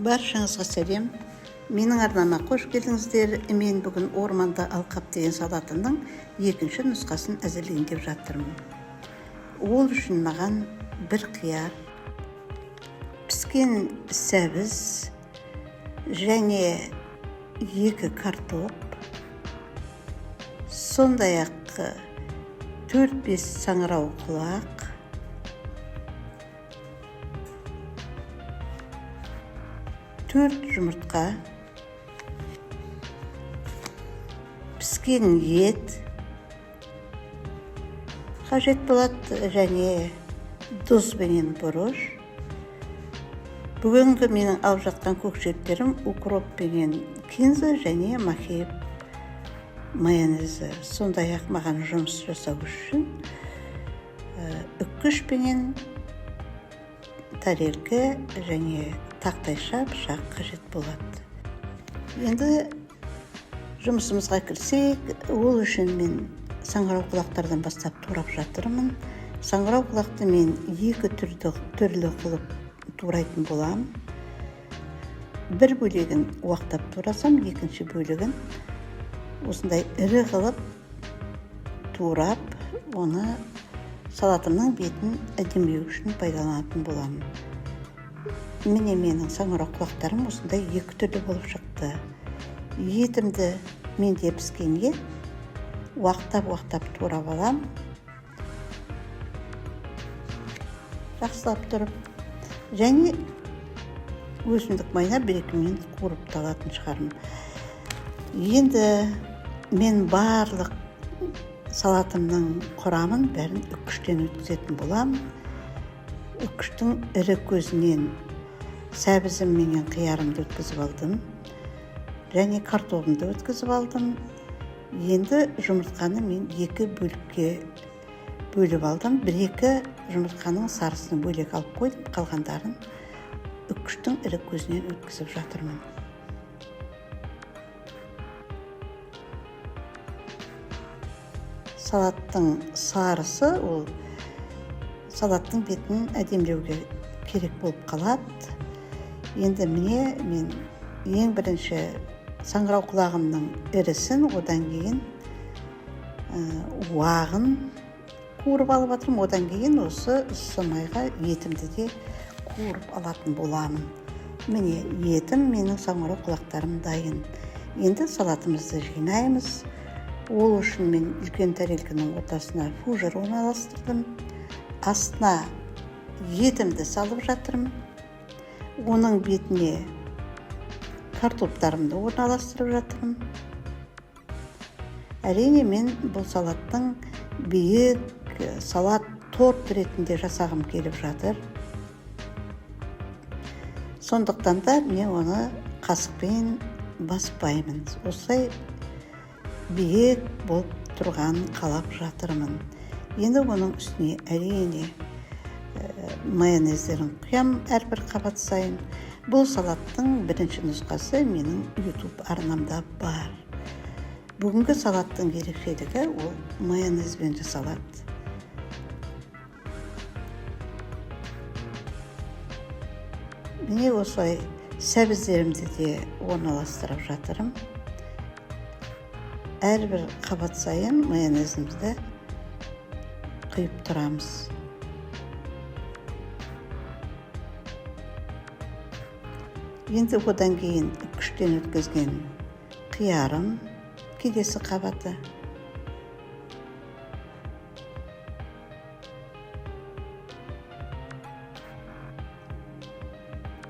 Баршаңызға сәлем. Менің арнама қош келдіңіздер. Мен бүгін орманда алқап деген салатымның екінші нұсқасын әзірлейін деп жатырмын. Ол үшін маған бір қияр, піскен сәбіз және 2 картоп, сондай-ақ 4-5 саңырау құлақ, 4 жұмыртқа, піскен ет қажет болады және тұз бенен бұрыш. Бүгінгі менің алып жатқан көкжиектерім укроп бенен кинза және махеев майонезі. Сондай-ақ маған жұмыс жасау үшін үккіш бенен тарелка және тақтайша пышақ қажет болады. Енді жұмысымызға кірсек, ол үшін мен саңырау құлақтардан бастап турап жатырмын. Саңырау құлақты мен 2 түрлі қылып турайтын болам. Бір бөлегін уақтап турасам, екінші бөлегін осындай ірі қылып турап, оны салатымның бетін әдемілеу үшін пайдаланатын боламын. Міне менің саңырау құлақтарым осындай 2 түрлі болып шықты. Етімді менде піскен ет уақтап турап алам. Жақсылап тұрып. Және өсімдік майына 1-2 минут қуырып талатын шығармын. Енді мен барлық салатымның құрамын бәрін үккіштен өткізетін болам. Үккіштің ірі көзінен сәбізім менен қиярымды өткізіп алдым. Және картопымды өткізіп алдым. Енді жұмыртқаны мен 2 бөлікке бөліп алдым. 1-2 жұмыртқаның сарысын бөлек алып қойдым. Қалғандарын үккіштің ірі көзінен өткізіп жатырмын. Салаттың сарысы ол салаттың бетін әдемілеуге керек болып қалады. Енді міне мен ең бірінші саңырау құлағымның ірісін, одан кейін уағын қуырып алып жатырмын. Одан кейін осы майға етімді де қуырып алатын боламын. Міне етім, менің саңырау құлақтарым дайын. Енді салатымызды жинаймыз. Ол үшін мен үлкен тарелканың ортасына фужер орналастырдым. Астына етімді салып жатырмын. Оның бетіне картоптарымды орналастырып жатырмын. Әрине мен бұл салаттың биік салат торт ретінде жасағым келіп жатыр. Сондықтан да мен оны қасықпен баспаймын. Осылай биік болып тұрғанын қалап жатырмын. Енді оның үстіне әрине майонездерін құям әрбір қабат сайын. Бұл салаттың бірінші нұсқасы менің YouTube арнамда бар. Бүгінгі салаттың ерекшелігі ол майонезбен жасалады. Міне осылай сәбіздерімді де орналастырып жатырмын. Әрбір қабат сайын майонезімізді құйып тұрамыз. Енді одан кейін үккіштен өткізген қиярым, келесі қабаты.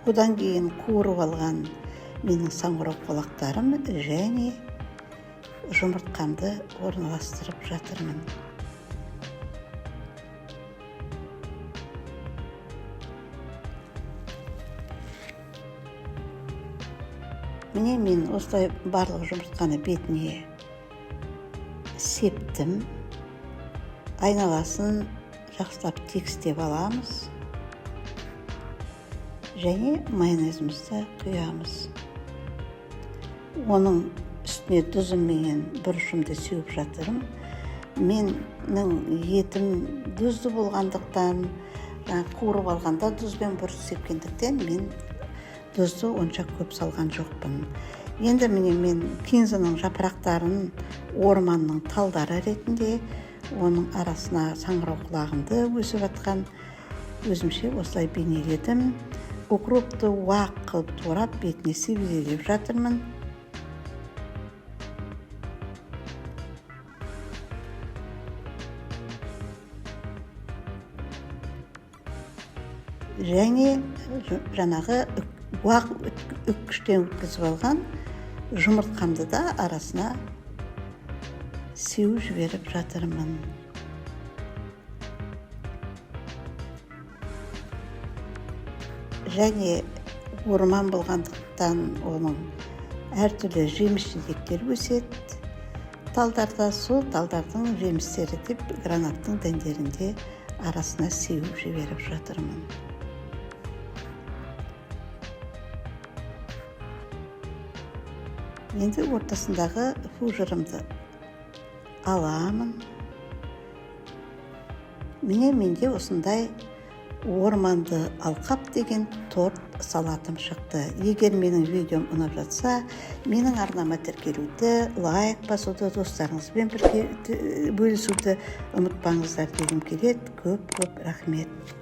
Одан кейін қуырып алған менің саңырау құлақтарым және жұмыртқамды орналастырып жатырмын. Міне мен осылай барлық жұмыртқаны бетіне септім. Айналасын жақсылап тегістеп аламыз. Және майонезімізді құямыз. Оның үстіне тұзым менен бұрышымды сеуіп жатырмын. Менің етім тұзды болғандықтан, қуырып алғанда тұзбен бұрыш сепкендіктен мен тұзды онша көп салған жоқпын. Енді міне мен кинзаның жапырақтарын орманның талдары ретінде оның арасына саңырау құлағымды өсіп атқан өзімше осылай бейнеледім. Укропты уақ қылып турап бетіне себелеп жатырмын. Және жаңағы уақ үккіштен өткізіп алған жұмыртқамды да арасына сеуіп жіберіп жатырмын. Және орман болғандықтан оның әртүрлі жеміс-жидектер өседі. Талдарда сол талдардың жемістері деп гранаттың дәндерінде арасына сеуіп жіберіп жатырмын. Енді ортасындағы фужерімді аламын. Менде осындай орманды алқап деген торт салатым шықты. Егер менің видеом ұнап жатса, менің арнама тіркелуді, лайк басуды, достарыңызбен бірге бөлісуді ұмытпаңыздар дегім келеді. Көп рахмет.